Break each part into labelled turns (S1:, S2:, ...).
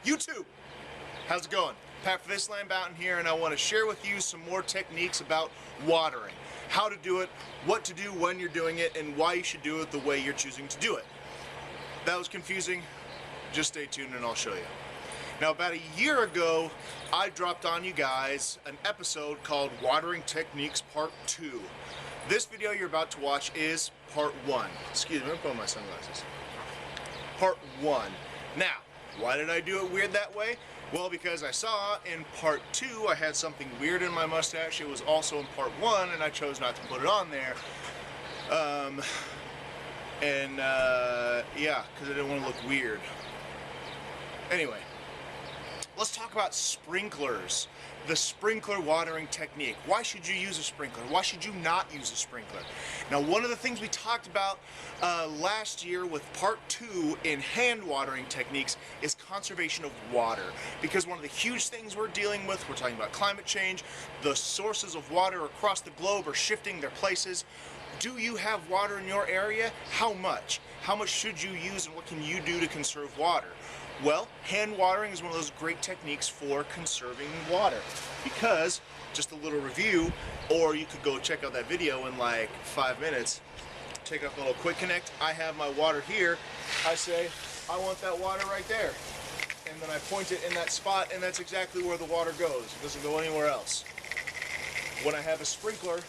S1: YouTube, how's it going? Pat for this Lamb Mountain here, and I want to share with you some more techniques about watering. How to do it, what to do when you're doing it, and why you should do it the way you're choosing to do it. That was confusing. Just stay tuned and I'll show you. Now, about a year ago, I dropped on you guys an episode called Watering Techniques Part 2. This video you're about to watch is Part 1. Excuse me, I'm putting on my sunglasses. Part 1. Now, why did I do it weird that way? Well, because I saw in Part 2 I had something weird in my mustache. It was also in Part 1 and I chose not to put it on there. Yeah, because I didn't want to look weird. Anyway, let's talk about sprinklers. The sprinkler watering technique. Why should you use a sprinkler? Why should you not use a sprinkler? Now, one of the things we talked about last year with Part 2 in hand watering techniques is conservation of water. Because one of the huge things we're dealing with, we're talking about climate change, the sources of water across the globe are shifting their places. Do you have water in your area? How much? How much should you use, and what can you do to conserve water? Well, hand watering is one of those great techniques for conserving water, because, just a little review, or you could go check out that video in like 5 minutes, take up a little quick connect. I have my water here. I say, I want that water right there. And then I point it in that spot, and that's exactly where the water goes. It doesn't go anywhere else. When I have a sprinkler,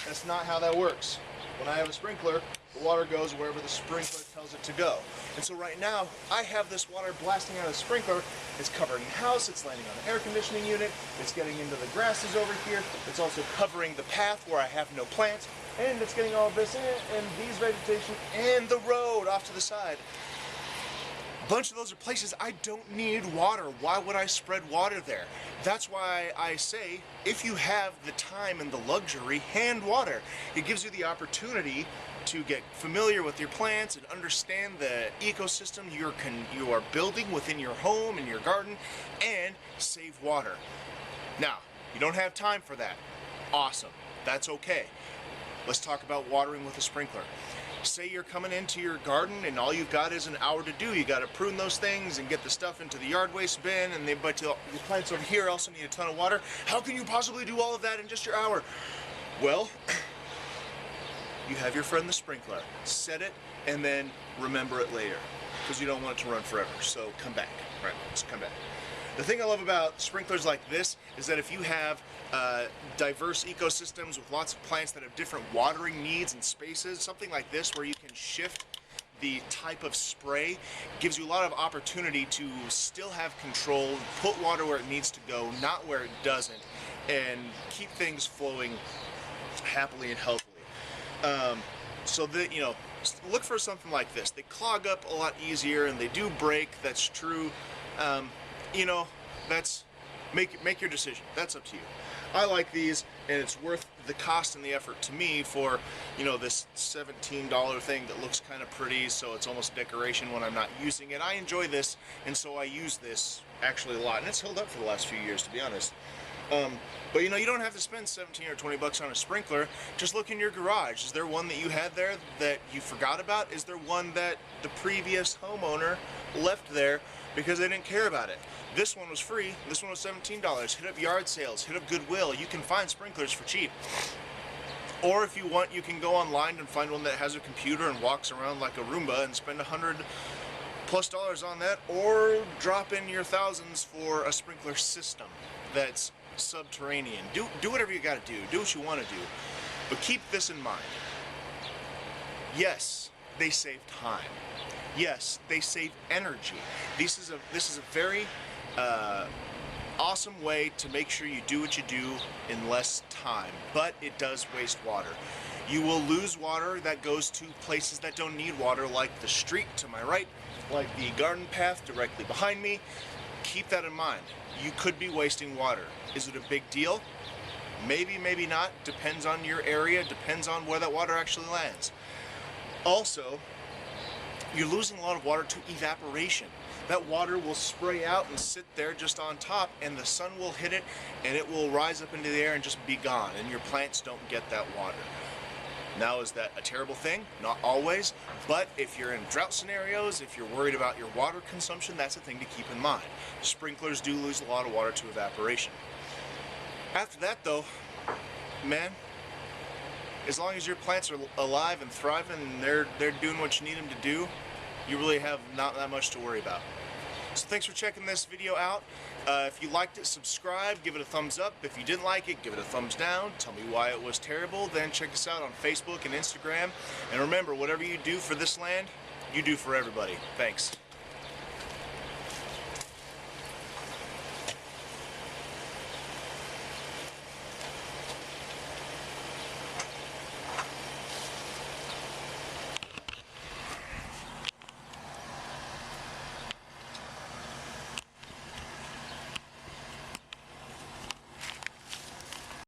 S1: that's not how that works. When I have a sprinkler, the water goes wherever the sprinkler tells it to go. And so right now, I have this water blasting out of the sprinkler. It's covering the house, it's landing on the air conditioning unit, it's getting into the grasses over here, it's also covering the path where I have no plants, and it's getting all this in it, and these vegetation, and the road off to the side. A bunch of those are places I don't need water. Why would I spread water there? That's why I say, if you have the time and the luxury, hand water. It gives you the opportunity to get familiar with your plants and understand the ecosystem you are building within your home and your garden, and save water. Now, you don't have time for that. Awesome. That's okay. Let's talk about watering with a sprinkler. Say you're coming into your garden and all you've got is an hour to do. You got to prune those things and get the stuff into the yard waste bin, and but your plants over here also need a ton of water. How can you possibly do all of that in just your hour? Well, you have your friend the sprinkler. Set it and then remember it later, because you don't want it to run forever. So come back. Right, let's come back. The thing I love about sprinklers like this is that if you have diverse ecosystems with lots of plants that have different watering needs and spaces, something like this where you can shift the type of spray gives you a lot of opportunity to still have control, put water where it needs to go, not where it doesn't, and keep things flowing happily and healthily. So that, you know, look for something like this. They clog up a lot easier and they do break, that's true. You know, that's, make your decision. That's up to you. I like these, and it's worth the cost and the effort to me for, you know, this $17 thing that looks kind of pretty, so it's almost decoration when I'm not using it. I enjoy this, and so I use this actually a lot, and it's held up for the last few years, to be honest. But you know, you don't have to spend 17 or 20 bucks on a sprinkler. Just look in your garage. Is there one that you had there that you forgot about? Is there one that the previous homeowner left there because they didn't care about it? This one was free. This one was $17. Hit up yard sales, hit up Goodwill. You can find sprinklers for cheap. Or if you want, you can go online and find one that has a computer and walks around like a Roomba and spend $100+ on that, or drop in your thousands for a sprinkler system that's subterranean. Do whatever you gotta do. Do what you want to do. But keep this in mind. Yes, they save time. Yes, they save energy. This is a very awesome way to make sure you do what you do in less time, but it does waste water. You will lose water that goes to places that don't need water, like the street to my right, like the garden path directly behind me. Keep that in mind. You could be wasting water. Is it a big deal? Maybe, maybe not. Depends on your area, depends on where that water actually lands. Also, you're losing a lot of water to evaporation. That water will spray out and sit there just on top, and the sun will hit it and it will rise up into the air and just be gone, and your plants don't get that water. Now, is that a terrible thing? Not always, but if you're in drought scenarios, if you're worried about your water consumption, that's a thing to keep in mind. Sprinklers do lose a lot of water to evaporation. After that though, man, as long as your plants are alive and thriving and they're doing what you need them to do, you really have not that much to worry about. So thanks for checking this video out. If you liked it, subscribe, give it a thumbs up. If you didn't like it, give it a thumbs down. Tell me why it was terrible. Then check us out on Facebook and Instagram. And remember, whatever you do for this land, you do for everybody. Thanks.